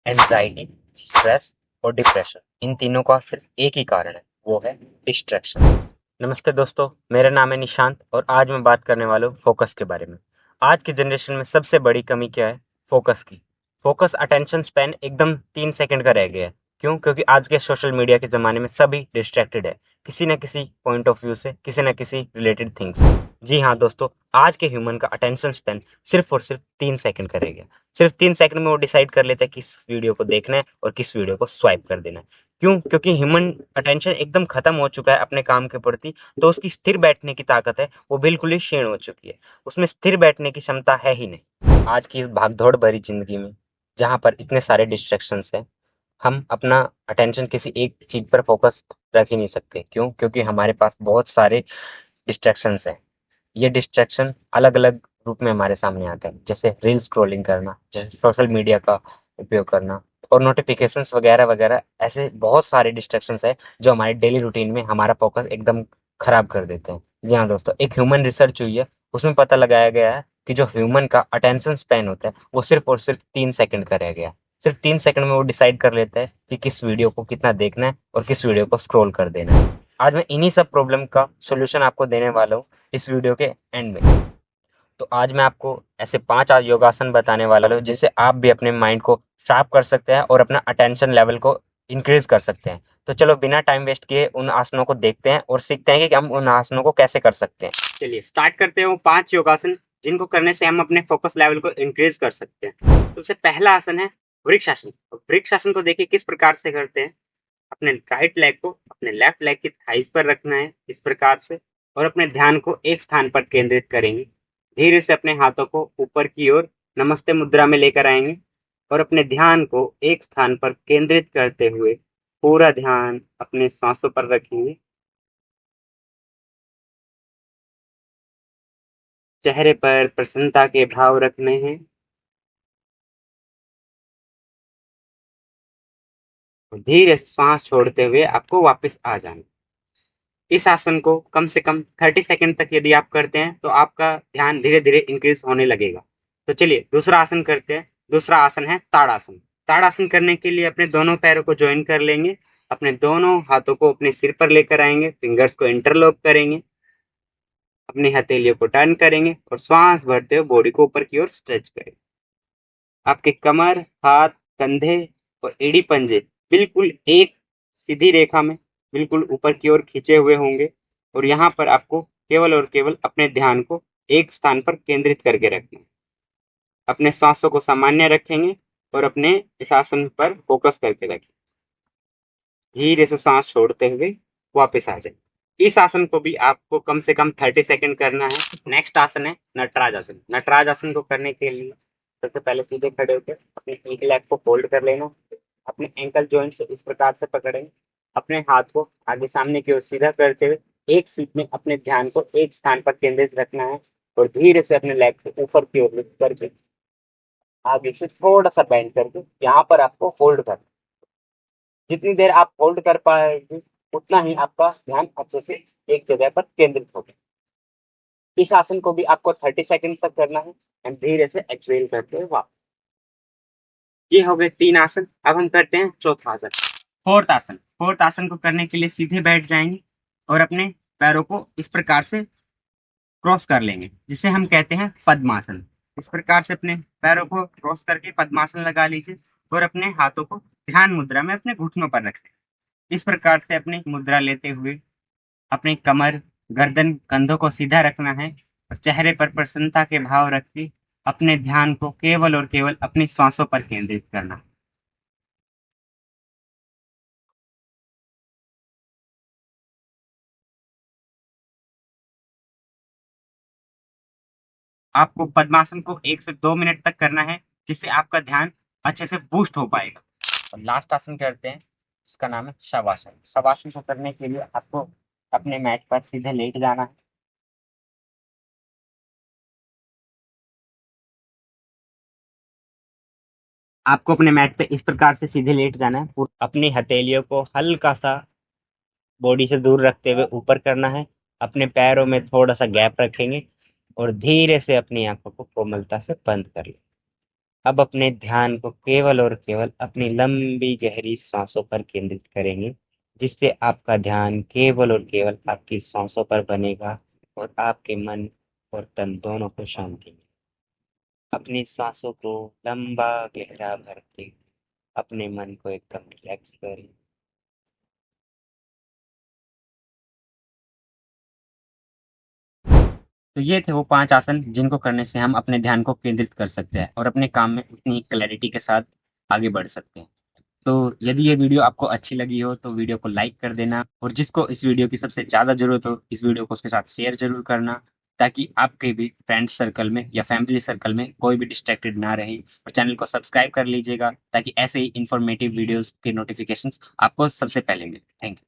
Anxiety, stress और depression, इन तीनों का सिर्फ एक ही कारण है, वो है डिस्ट्रैक्शन। नमस्ते दोस्तों, मेरा नाम है निशांत और आज मैं बात करने वाला हूँ फोकस के बारे में। आज की जनरेशन में सबसे बड़ी कमी क्या है? फोकस की। फोकस अटेंशन स्पैन एकदम 3 सेकंड का रह गया है। क्यों? क्योंकि आज के सोशल मीडिया के ज़माने में सभी डिस्ट्रैक्टेड है, किसी न किसी पॉइंट ऑफ व्यू से, किसी न किसी रिलेटेड थिंग्स से। जी हाँ दोस्तों, आज के ह्यूमन का अटेंशन स्पैन सिर्फ और सिर्फ 3 सेकंड का रह गया। सिर्फ 3 सेकंड में वो डिसाइड कर लेता है किस वीडियो को देखना है और किस वीडियो को स्वाइप कर देना है। क्यों? क्योंकि ह्यूमन अटेंशन एकदम खत्म हो चुका है अपने काम के प्रति। तो उसकी स्थिर बैठने की ताकत है वो बिल्कुल ही क्षीण हो चुकी है। उसमें स्थिर बैठने की क्षमता है ही नहीं। आज की इस भागदौड़ भरी जिंदगी में जहाँ पर इतने सारे डिस्ट्रैक्शंस हैं, हम अपना अटेंशन किसी एक चीज पर फोकस रख ही नहीं सकते। क्यों? क्योंकि हमारे पास बहुत सारे डिस्ट्रैक्शंस हैं। ये डिस्ट्रैक्शन अलग अलग रूप में हमारे सामने आते हैं, जैसे रील स्क्रॉलिंग करना, जैसे सोशल मीडिया का उपयोग करना और नोटिफिकेशंस वगैरह वगैरह। ऐसे बहुत सारे डिस्ट्रैक्शंस है जो हमारे डेली रूटीन में हमारा फोकस एकदम खराब कर देते हैं। जी हाँ दोस्तों, एक ह्यूमन रिसर्च हुई है, उसमें पता लगाया गया है कि जो ह्यूमन का अटेंशन स्पैन होता है वो सिर्फ और सिर्फ 3 सेकंड का रह गया। सिर्फ 3 सेकंड में वो डिसाइड कर लेता है कि किस वीडियो को कितना देखना है और किस वीडियो को स्क्रॉल कर देना है। आज मैं इन्हीं सब प्रॉब्लम का सोल्यूशन आपको देने वाला हूँ इस वीडियो के एंड में। तो आज मैं आपको ऐसे 5 योगासन बताने वाला हूँ जिससे आप भी अपने माइंड को शार्प कर सकते हैं और अपना अटेंशन लेवल को इंक्रीज कर सकते हैं। तो चलो बिना टाइम वेस्ट किए उन आसनों को देखते हैं और सीखते हैं कि हम उन आसनों को कैसे कर सकते हैं। चलिए स्टार्ट करते हैं वो 5 योगासन जिनको करने से हम अपने फोकस लेवल को इंक्रीज कर सकते हैं। तो सबसे पहला आसन है वृक्षासन। वृक्षासन को देखिए किस प्रकार से करते हैं। अपने राइट लेग को अपने लेफ्ट लेग की थाइस पर रखना है इस प्रकार से, और अपने ध्यान को एक स्थान पर केंद्रित करेंगे। धीरे से अपने हाथों को ऊपर की ओर नमस्ते मुद्रा में लेकर आएंगे और अपने ध्यान को एक स्थान पर केंद्रित करते हुए पूरा ध्यान अपने सांसों पर रखेंगे। चेहरे पर प्रसन्नता के भाव रखने हैं और धीरे से सांस छोड़ते हुए आपको वापस आ जाना। इस आसन को कम से कम 30 सेकंड तक यदि आप करते हैं तो आपका ध्यान धीरे धीरे इंक्रीज होने लगेगा। तो चलिए दूसरा आसन करते हैं। दूसरा आसन है ताड़ासन। ताड़ासन करने के लिए अपने दोनों पैरों को ज्वाइन कर लेंगे, अपने दोनों हाथों को अपने सिर पर लेकर आएंगे, फिंगर्स को इंटरलॉक करेंगे, अपनी हथेलियों को टर्न करेंगे और श्वास भरते हुए बॉडी को ऊपर की ओर स्ट्रेच करेंगे। आपके कमर, हाथ, कंधे और एड़ी पंजे बिल्कुल एक सीधी रेखा में बिल्कुल ऊपर की ओर खींचे हुए होंगे और यहाँ पर आपको केवल और केवल अपने ध्यान को एक स्थान पर केंद्रित करके रखना है। अपने सांसों को सामान्य रखेंगे और अपने इस आसन पर फोकस करके रखें। धीरे से सांस छोड़ते हुए वापस आ जाए। इस आसन को भी आपको कम से कम 30 सेकंड करना है। नेक्स्ट आसन है नटराज आसन। नटराज आसन को करने के लिए सबसे पहले सीधे खड़े होकर अपने एक लेग को फोल्ड कर लेना, अपने एंकल जॉइंट से इस प्रकार से पकड़ेंगे, अपने हाथ को आगे सामने की ओर सीधा करते हुए एक सीट में अपने ध्यान को एक स्थान पर केंद्रित रखना है और धीरे से अपने लेग को ऊपर की ओर लिफ्ट करके आगे से थोड़ा सा बेंड करके यहाँ पर आपको होल्ड करना। जितनी देर आप होल्ड कर पाएंगे उतना ही आपका ध्यान अच्छे से एक जगह पर केंद्रित होगा। इस आसन को भी आपको 30 सेकंड तक करना है एंड धीरे से एक्सहेल करते हुए वापस। ये हो गए 3 आसन। अब हम करते हैं चौथा आसन, फोर्थ आसन। फोर्थ आसन को करने के लिए सीधे बैठ जाएंगे और अपने पैरों को इस प्रकार से क्रॉस कर लेंगे जिसे हम कहते हैं पद्मासन। इस प्रकार से अपने पैरों को क्रॉस करके पद्मासन लगा लीजिए और अपने हाथों को ध्यान मुद्रा में अपने घुटनों पर रखें। इस प्रकार से अपनी मुद्रा लेते हुए अपनी कमर, गर्दन, कंधों को सीधा रखना है और चेहरे पर प्रसन्नता के भाव रख के अपने ध्यान को केवल और केवल अपनी श्वासों पर केंद्रित करना। आपको पद्मासन को 1 से 2 मिनट तक करना है जिससे आपका ध्यान अच्छे से बूस्ट हो पाएगा। और लास्ट आसन करते हैं जिसका नाम है शवासन। शवासन को करने के लिए आपको अपने मैट पर सीधे लेट जाना है। आपको अपने मैट पे इस प्रकार से सीधे लेट जाना है। अपनी हथेलियों को हल्का सा बॉडी से दूर रखते हुए ऊपर करना है। अपने पैरों में थोड़ा सा गैप रखेंगे और धीरे से अपनी आंखों को कोमलता से बंद कर लें। अब अपने ध्यान को केवल और केवल अपनी लंबी गहरी सांसों पर केंद्रित करेंगे, जिससे आपका ध्यान केवल और केवल आपकी सांसों पर बनेगा और आपके मन और तन दोनों को शांति मिलेगी। अपनी सांसों को लंबा गहरा भर के अपने मन को एकदम रिलैक्स करें। तो ये थे वो 5 आसन जिनको करने से हम अपने ध्यान को केंद्रित कर सकते हैं और अपने काम में उतनी क्लैरिटी के साथ आगे बढ़ सकते हैं। तो यदि ये वीडियो आपको अच्छी लगी हो तो वीडियो को लाइक कर देना और जिसको इस वीडियो की सबसे ज़्यादा ज़रूरत हो इस वीडियो को उसके साथ शेयर ज़रूर करना, ताकि आपके भी फ्रेंड्स सर्कल में या फैमिली सर्कल में कोई भी डिस्ट्रैक्टेड ना रहे। और चैनल को सब्सक्राइब कर लीजिएगा ताकि ऐसे ही इन्फॉर्मेटिव वीडियोज़ के नोटिफिकेशंस आपको सबसे पहले मिले। Thank you.